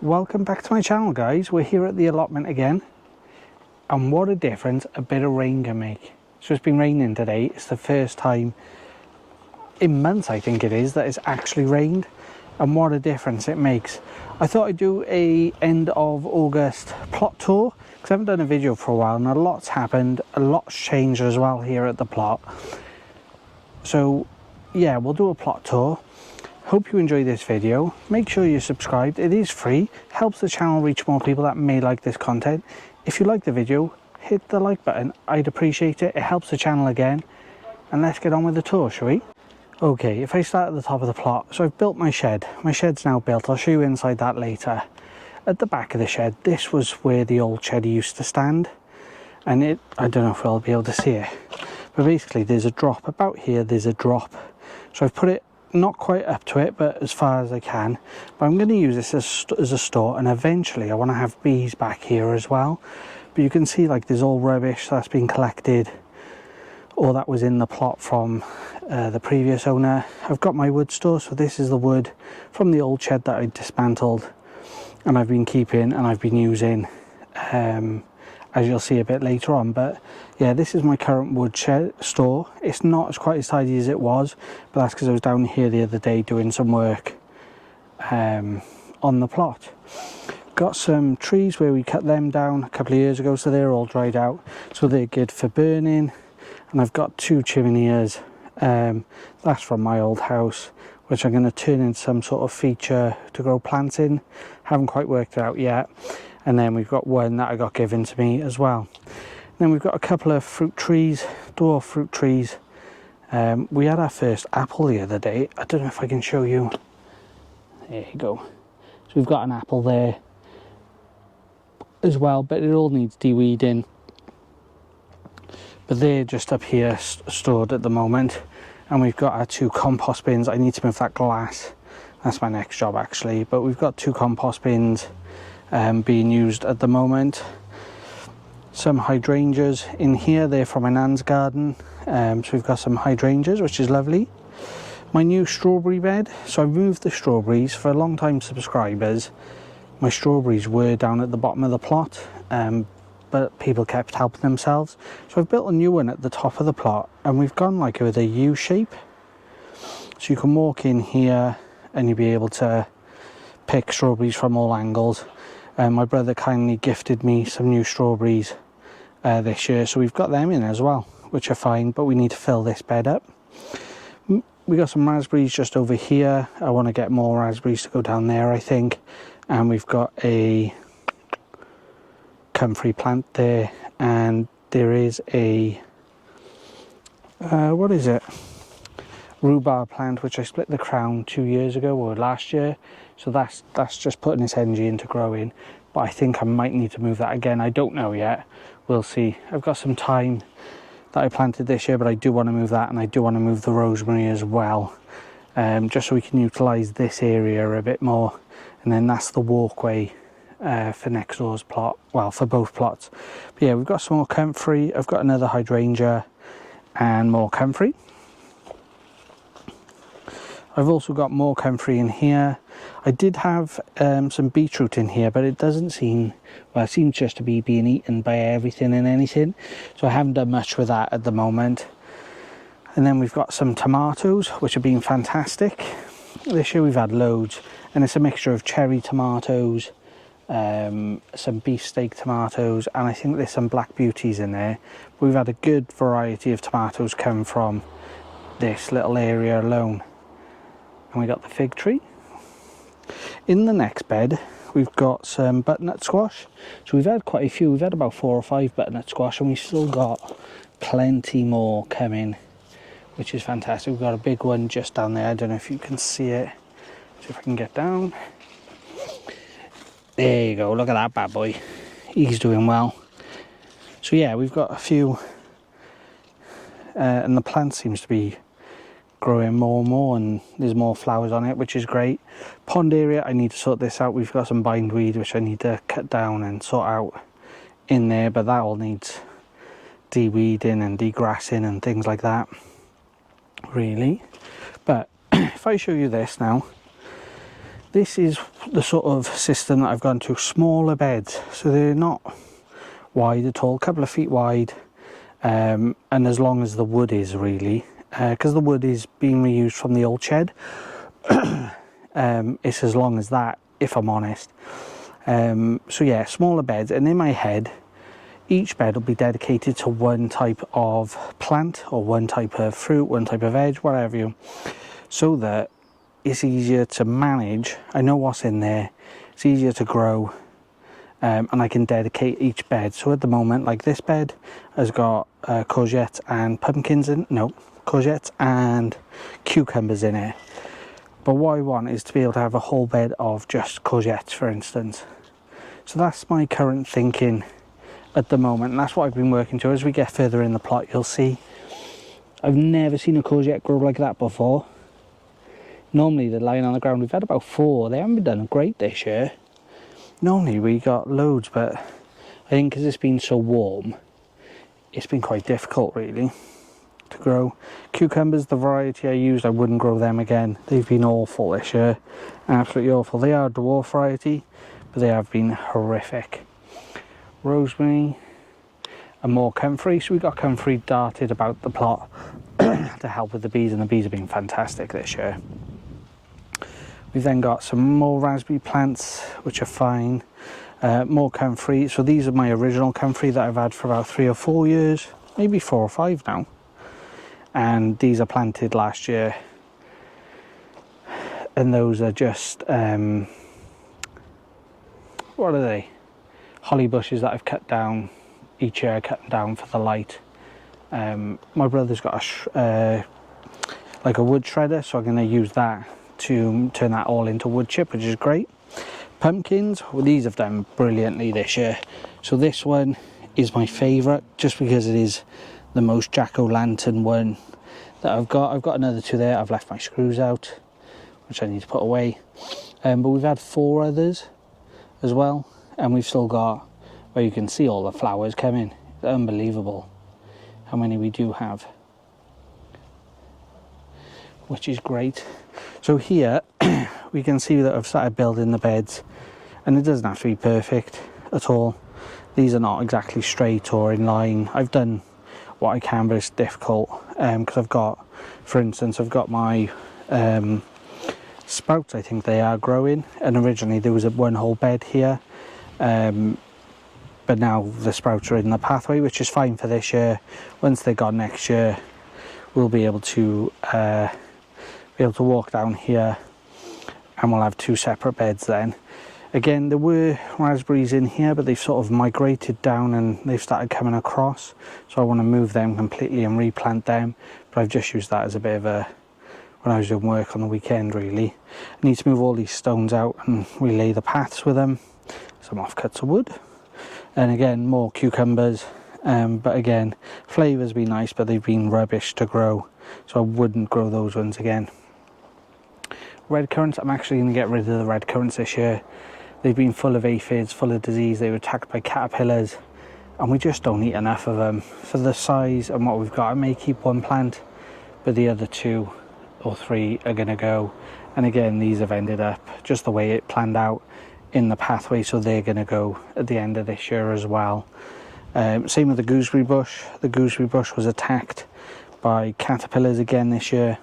Welcome back to my channel, guys. We're here at the allotment again, and what a difference a bit of rain can make. So it's been raining today. It's the first time in months, I think it is, that it's actually rained, and what a difference it makes. I thought I'd do a end of August plot tour because I haven't done a video for a while, and a lot's happened, a lot's changed as well here at the plot. So yeah, we'll do a plot tour. Hope you enjoy this video. Make sure you're subscribed. It is free, helps the channel reach more people that may like this content. If you like the video, hit the like button. I'd appreciate it. It helps the channel again. And let's get on with the tour, shall we? Okay, if I start at the top of the plot, so I've built my shed. My shed's now built. I'll show you inside that later. At the back of the shed, this was where the old shed used to stand. And I don't know if we'll be able to see it, but basically there's a drop. About here, there's a drop. So I've put it not quite up to it, but as far as I can. But I'm going to use this as a store, and eventually I want to have bees back here as well. But you can see like there's all rubbish that's been collected, or that was in the plot from the previous owner. I've got my wood store, so this is the wood from the old shed that I dismantled, and I've been keeping and I've been using, as you'll see a bit later on. But yeah, this is my current wood shed store. It's not quite as tidy as it was, but that's because I was down here the other day doing some work on the plot. Got some trees where we cut them down a couple of years ago, so they're all dried out, so they're good for burning. And I've got 2 chimeneas, that's from my old house, which I'm going to turn into some sort of feature to grow plants in. Haven't quite worked it out yet. And then we've got one that I got given to me as well. Then we've got a couple of fruit trees, dwarf fruit trees. We had our first apple the other day. I don't know if I can show you. There you go. So we've got an apple there as well, but it all needs de-weeding. But they're just up here stored at the moment. And we've got our 2 compost bins. I need to move that glass. That's my next job actually. But we've got 2 compost bins being used at the moment. Some hydrangeas in here, they're from my nan's garden. So we've got some hydrangeas, which is lovely. My new strawberry bed. So I moved the strawberries. For a long time subscribers, my strawberries were down at the bottom of the plot, but people kept helping themselves. So I've built a new one at the top of the plot, and we've gone like with a U shape. So you can walk in here and you'll be able to pick strawberries from all angles. My brother kindly gifted me some new strawberries this year, so we've got them in as well, which are fine, but we need to fill this bed up. We got some raspberries just over here. I want to get more raspberries to go down there, I think. And we've got a comfrey plant there, and there is a what is it, rhubarb plant, which I split the crown 2 years ago or last year. So that's just putting its energy into growing, but I think I might need to move that again. I don't know yet, we'll see. I've got some thyme that I planted this year, but I do want to move that, and I do want to move the rosemary as well, just so we can utilise this area a bit more. And then that's the walkway for next door's plot, well, for both plots. But yeah, we've got some more comfrey. I've got another hydrangea and more comfrey. I've also got more comfrey in here. I did have some beetroot in here, but it doesn't seem, well, it seems just to be being eaten by everything and anything. So I haven't done much with that at the moment. And then we've got some tomatoes, which have been fantastic. This year we've had loads, and it's a mixture of cherry tomatoes, some beefsteak tomatoes, and I think there's some black beauties in there. But we've had a good variety of tomatoes come from this little area alone. And we got the fig tree. In the next bed, we've got some butternut squash. So we've had quite a few. We've had about 4 or 5 butternut squash, and we've still got plenty more coming, which is fantastic. We've got a big one just down there. I don't know if you can see it. See if I can get down. There you go. Look at that bad boy. He's doing well. So yeah, we've got a few, and the plant seems to be growing more and more, and there's more flowers on it, which is great. Pond area, I need to sort this out. We've got some bindweed which I need to cut down and sort out in there, but that all needs de-weeding and degrassing and things like that, really. But if I show you this now, This is the sort of system that I've gone to, smaller beds. So they're not wide at all, a couple of feet wide, and as long as the wood is really, because the wood is being reused from the old shed. It's as long as that, if I'm honest. So yeah, smaller beds, and in my head each bed will be dedicated to one type of plant or one type of fruit, one type of veg, whatever you, so that it's easier to manage. I know what's in there, it's easier to grow, and I can dedicate each bed. So at the moment, like this bed has got courgettes and pumpkins in, no, courgettes and cucumbers in it. But what I want is to be able to have a whole bed of just courgettes, for instance. So that's my current thinking at the moment, and that's what I've been working to. As we get further in the plot, you'll see I've never seen a courgette grow like that before. Normally they're lying on the ground. We've had about 4. They haven't been done great this year. Normally we got loads, but I think because it's been so warm, it's been quite difficult really to grow. Cucumbers, the variety I used, I wouldn't grow them again. They've been awful this year, absolutely awful. They are a dwarf variety, but they have been horrific. Rosemary and more comfrey. So we got comfrey darted about the plot to help with the bees, and the bees have been fantastic this year. We've then got some more raspberry plants, which are fine. More comfrey. So these are my original comfrey that I've had for about 3 or 4 years, maybe 4 or 5 now. And these are planted last year. And those are just, what are they? Holly bushes that I've cut down each year. I cut them down for the light. My brother's got like a wood shredder, so I'm going to use that to turn that all into wood chip, which is great. Pumpkins, well, these have done brilliantly this year. So this one is my favourite, just because it is the most jack-o'-lantern one that I've got. I've got another 2 there. I've left my screws out, which I need to put away. But we've had 4 others as well, and we've still got, where you can see all the flowers coming. It's unbelievable how many we do have, which is great. So here we can see that I've started building the beds, and it doesn't have to be perfect at all. These are not exactly straight or in line. I've done what I can, but it's difficult because I've got, for instance, I've got my sprouts. I think they are growing, and originally there was one whole bed here, but now the sprouts are in the pathway, which is fine for this year. Once they're gone next year, we'll be able to walk down here, and we'll have 2 separate beds then. Again, there were raspberries in here, but they've sort of migrated down and they've started coming across. So I want to move them completely and replant them. But I've just used that as a bit of a, when I was doing work on the weekend really. I need to move all these stones out and relay the paths with them. Some offcuts of wood. And again, more cucumbers. But again, flavour's been nice, but they've been rubbish to grow. So I wouldn't grow those ones again. Red currants, I'm actually going to get rid of the red currants this year. They've been full of aphids, full of disease. They were attacked by caterpillars, and we just don't eat enough of them. For the size and what we've got, I may keep 1 plant, but the other 2 or 3 are going to go. And again, these have ended up just the way it planned out in the pathway, so they're going to go at the end of this year as well. Same with the gooseberry bush. The gooseberry bush was attacked by caterpillars again this year.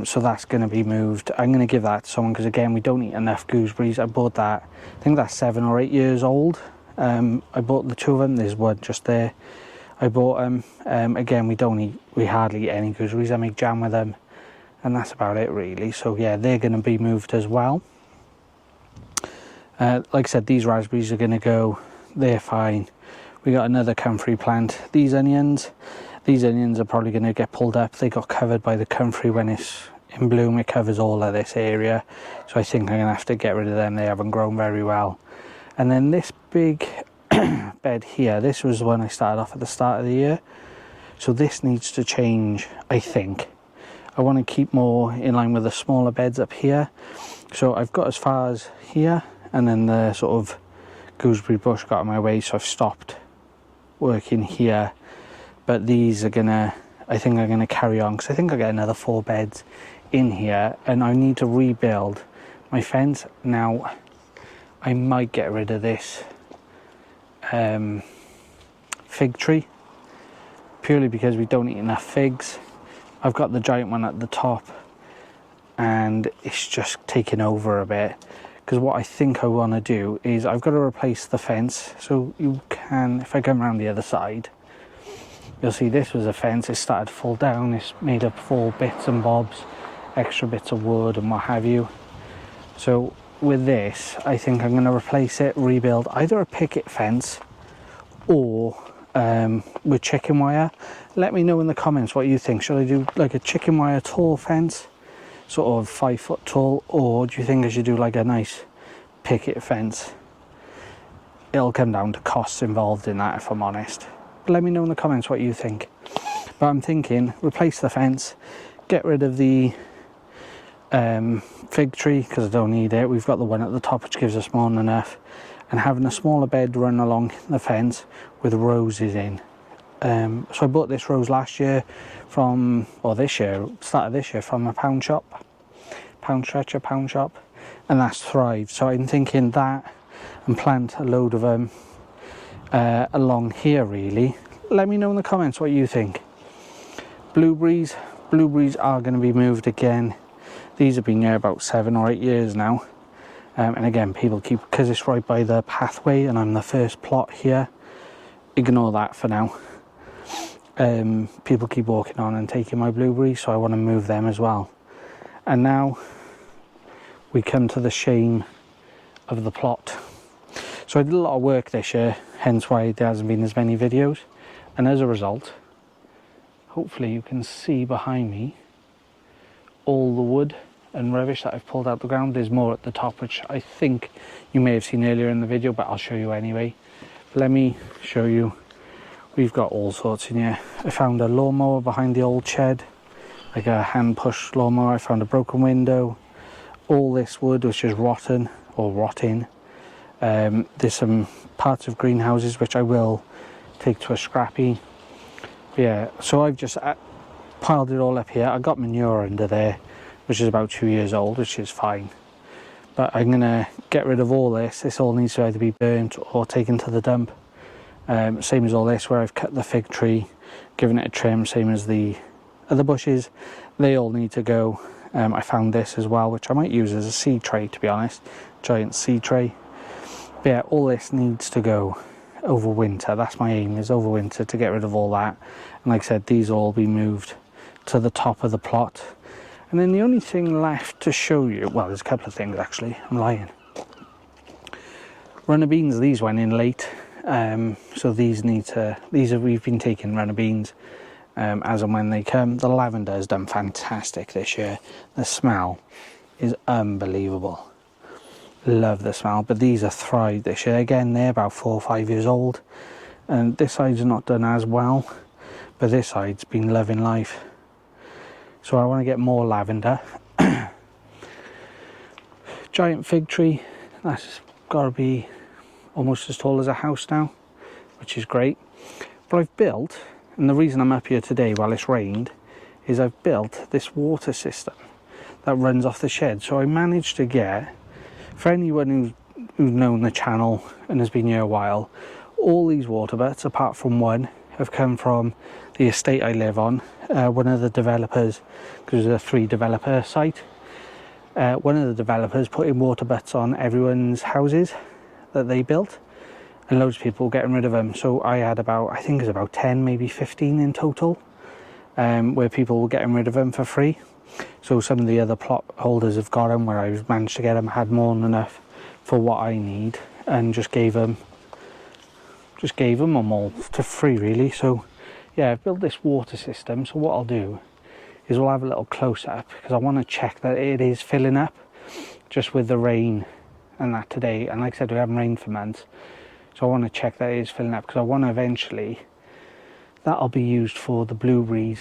So that's going to be moved. I'm going to give that to someone, because again, we don't eat enough gooseberries. I bought that, I think that's 7 or 8 years old. I bought the 2 of them. There's one just there. I bought them. Again, we hardly eat any gooseberries. I make jam with them, and that's about it really. So yeah, they're going to be moved as well. Like I said, these raspberries are going to go. They're fine. We got another comfrey plant. These onions are probably going to get pulled up. They got covered by the comfrey when it's in bloom. It covers all of this area, so I think I'm going to have to get rid of them. They haven't grown very well. And then this big bed here, this was the one I started off at the start of the year, so this needs to change. I think I want to keep more in line with the smaller beds up here. So I've got as far as here, and then the sort of gooseberry bush got in my way, so I've stopped working here. But these are gonna, I think I'm gonna carry on, because I think I'll get another 4 beds in here, and I need to rebuild my fence. Now I might get rid of this fig tree, purely because we don't eat enough figs. I've got the giant one at the top and it's just taking over a bit, because what I think I want to do is I've got to replace the fence. So you can, if I come around the other side, you'll see this was a fence. It started to fall down. It's made up of all bits and bobs, extra bits of wood and what have you. So with this, I think I'm going to replace it, rebuild either a picket fence or with chicken wire. Let me know in the comments what you think. Should I do like a chicken wire tall fence, sort of 5 foot tall, or do you think I should do like a nice picket fence? It'll come down to costs involved in that, if I'm honest. But let me know in the comments what you think. But I'm thinking replace the fence, get rid of the fig tree because I don't need it. We've got the one at the top which gives us more than enough, and having a smaller bed run along the fence with roses in. So I bought this rose last year from, or this year, started this year, from a pound shop, pound shop, and that's thrived. So I'm thinking that and plant a load of them along here really. Let me know in the comments what you think. Blueberries are going to be moved again. These have been here about 7 or 8 years now. And again, people keep, because it's right by the pathway and I'm the first plot here, ignore that for now. People keep walking on and taking my blueberries, so I want to move them as well. And now we come to the shame of the plot. So I did a lot of work this year, hence why there hasn't been as many videos. And as a result, hopefully you can see behind me all the wood and rubbish that I've pulled out the ground. There's more at the top, which I think you may have seen earlier in the video, but I'll show you anyway. Let me show you. We've got all sorts in here. I found a lawnmower behind the old shed, like a hand push lawnmower. I found a broken window. All this wood which is rotten or rotting. There's some parts of greenhouses which I will take to a scrappy. Yeah, so I've just piled it all up here. I got manure under there, which is about 2 years old, which is fine. But I'm gonna get rid of all this. This all needs to either be burnt or taken to the dump. Same as all this, where I've cut the fig tree, given it a trim, same as the other bushes. They all need to go. I found this as well, which I might use as a seed tray, to be honest. Giant seed tray. But yeah, all this needs to go over winter. That's my aim, is over winter, to get rid of all that. And like I said, these will all be moved to the top of the plot. And then the only thing left to show you, well, there's a couple of things actually, I'm lying. Runner beans, these went in late. So these need to, we've been taking runner beans as and when they come. The lavender has done fantastic this year. The smell is unbelievable. Love the smell, but these are thrived this year. Again, they're about 4 or 5 years old. And this side's not done as well, but this side's been loving life. So I want to get more lavender. Giant fig tree, that's got to be almost as tall as a house now, which is great. But I've built, and the reason I'm up here today while it's rained, is I've built this water system that runs off the shed. So I managed to get, for anyone who's known the channel and has been here a while, all these water butts, apart from one, have come from the estate I live on. One of the developers, because it's a 3 developer site, one of the developers put in water butts on everyone's houses that they built, and loads of people getting rid of them. So I had about, I think it's about 10, maybe 15 in total, where people were getting rid of them for free. So some of the other plot holders have got them, where I've managed to get them, had more than enough for what I need, and just gave them them all for free really. So yeah, I've built this water system. So what I'll do is we'll have a little close up, because I want to check that it is filling up, just with the rain and that today. And like I said, we haven't rained for months, so I want to check that it is filling up, because I want to eventually, that'll be used for the blueberries,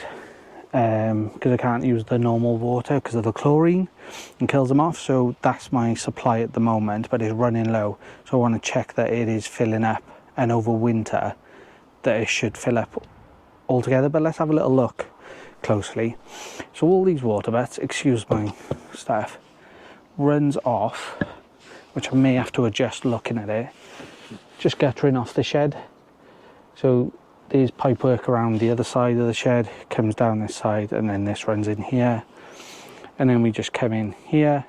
because I can't use the normal water because of the chlorine and kills them off. So that's my supply at the moment, but it's running low. So I want to check that it is filling up, and over winter that it should fill up altogether. But let's have a little look closely. So all these water butts, excuse my stuff, runs off, which I may have to adjust looking at it, just guttering off the shed. So there's pipe work around the other side of the shed, comes down this side, and then this runs in here, and then we just come in here.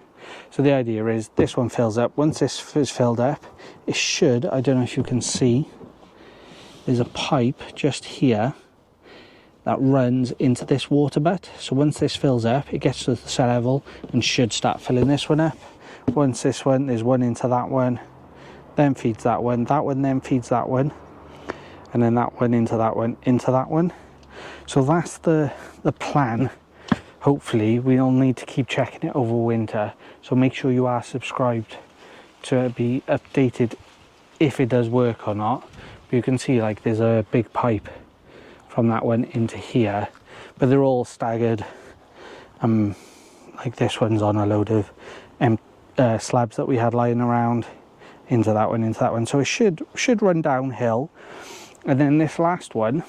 So the idea is this one fills up. Once this is filled up, it should, I don't know if you can see, there's a pipe just here that runs into this water butt. So once this fills up, it gets to the cell level and should start filling this one up. Once this one, there's one into that one, then feeds that one then feeds that one, and then that one into that one, into that one. So that's the plan. Hopefully we'll need to keep checking it over winter, so make sure you are subscribed to be updated if it does work or not. But you can see like there's a big pipe from that one into here, but they're all staggered. Like this one's on a load of slabs that we had lying around, into that one, so it should run downhill. And then this last one,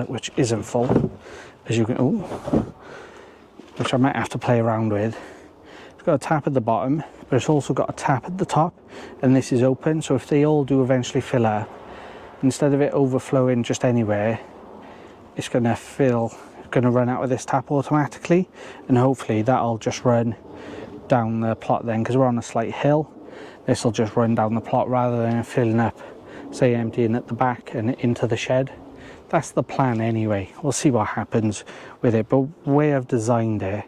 which isn't full, as you can, which I might have to play around with. It's got a tap at the bottom, but it's also got a tap at the top, and this is open, so if they all do eventually fill up, instead of it overflowing just anywhere, it's going to run out of this tap automatically, and hopefully that'll just run down the plot then, because we're on a slight hill. This will just run down the plot rather than filling up, say emptying at the back and into the shed. That's the plan anyway. We'll see what happens with it, but the way I've designed it,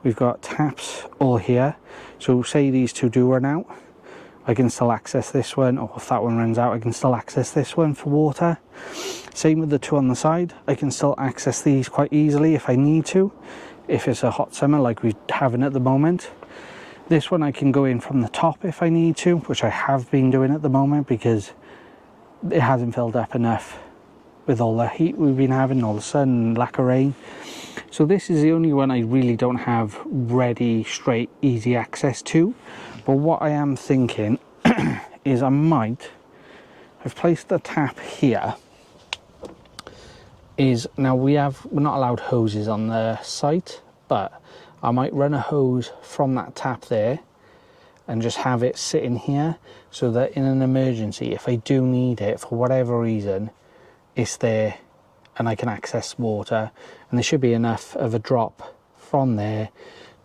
we've got taps all here, so say these two do run out, I can still access this one, or if that one runs out, I can still access this one for water. Same with the two on the side, I can still access these quite easily if I need to, if it's a hot summer like we're having at the moment. This one I can go in from the top if I need to, which I have been doing at the moment because it hasn't filled up enough with all the heat we've been having, all the sun and lack of rain. So this is the only one I really don't have ready, straight, easy access to. But what I am thinking is I've placed the tap here. Now we're not allowed hoses on the site, but I might run a hose from that tap there and just have it sitting here, so that in an emergency, if I do need it for whatever reason, it's there and I can access water. And there should be enough of a drop from there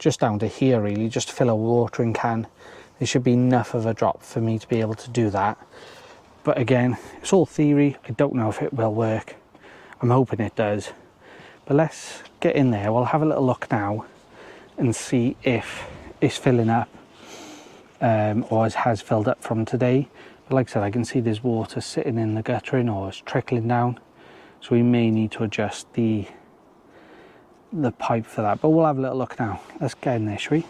just down to here really, just to fill a watering can. There should be enough of a drop for me to be able to do that. But again, it's all theory. I don't know if it will work. I'm hoping it does. But let's get in there. We'll have a little look now and see if it's filling up, or it has filled up from today. But like I said, I can see there's water sitting in the guttering, or it's trickling down. So we may need to adjust the pipe for that. But we'll have a little look now. Let's get in there, shall we?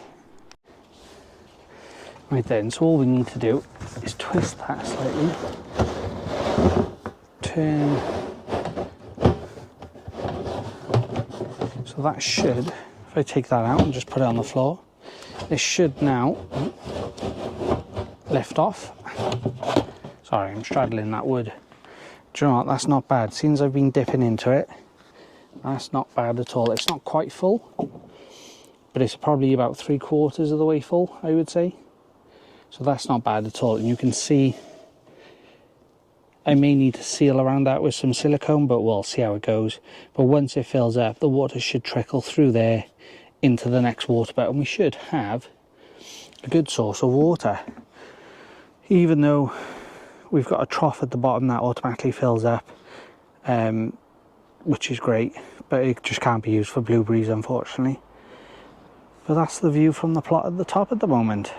Right then, so all we need to do is twist that slightly. Turn. So that should, if I take that out and just put it on the floor, this should now lift off. Sorry, I'm straddling that wood. Do you know what, that's not bad. Since I've been dipping into it, that's not bad at all. It's not quite full, but it's probably about 3/4 of the way full, I would say. So that's not bad at all. And you can see I may need to seal around that with some silicone, but we'll see how it goes. But once it fills up, the water should trickle through there into the next water butt, and we should have a good source of water. Even though we've got a trough at the bottom that automatically fills up, which is great, but it just can't be used for blueberries, unfortunately. But that's the view from the plot at the top at the moment.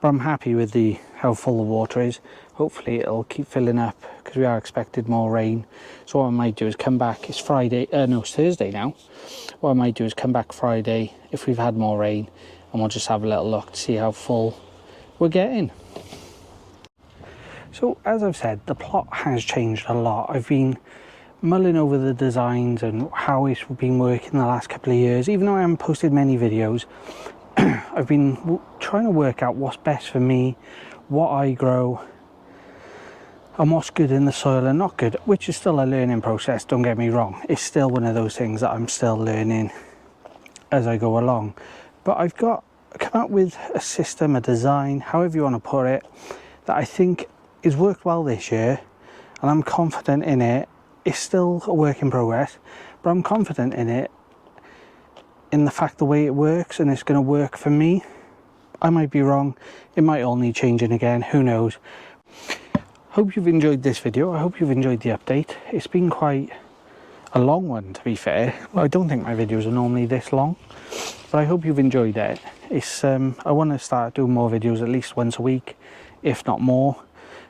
But I'm happy with how full the water is. Hopefully it'll keep filling up, because we are expected more rain. So what I might do is come back, it's Thursday now. What I might do is come back Friday if we've had more rain, and we'll just have a little look to see how full we're getting. So as I've said, the plot has changed a lot. I've been mulling over the designs and how it's been working the last couple of years. Even though I haven't posted many videos, I've been trying to work out what's best for me, what I grow, and what's good in the soil and not good, which is still a learning process, don't get me wrong. It's still one of those things that I'm still learning as I go along. But I've come up with a system, a design, however you want to put it, that I think has worked well this year, and I'm confident in it. It's still a work in progress, but I'm confident in it, in the fact the way it works, and it's going to work for me. I might be wrong, it might all need changing again, who knows. Hope you've enjoyed this video. I hope you've enjoyed the update. It's been quite a long one, to be fair. I don't think my videos are normally this long, but I hope you've enjoyed it. It's I want to start doing more videos at least once a week, if not more.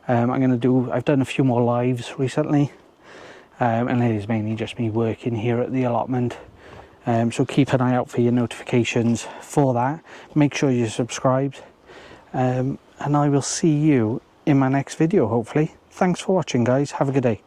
I've done a few more lives recently, and it is mainly just me working here at the allotment. So keep an eye out for your notifications for that. Make sure you're subscribed, and I will see you in my next video, hopefully. Thanks for watching, guys. Have a good day.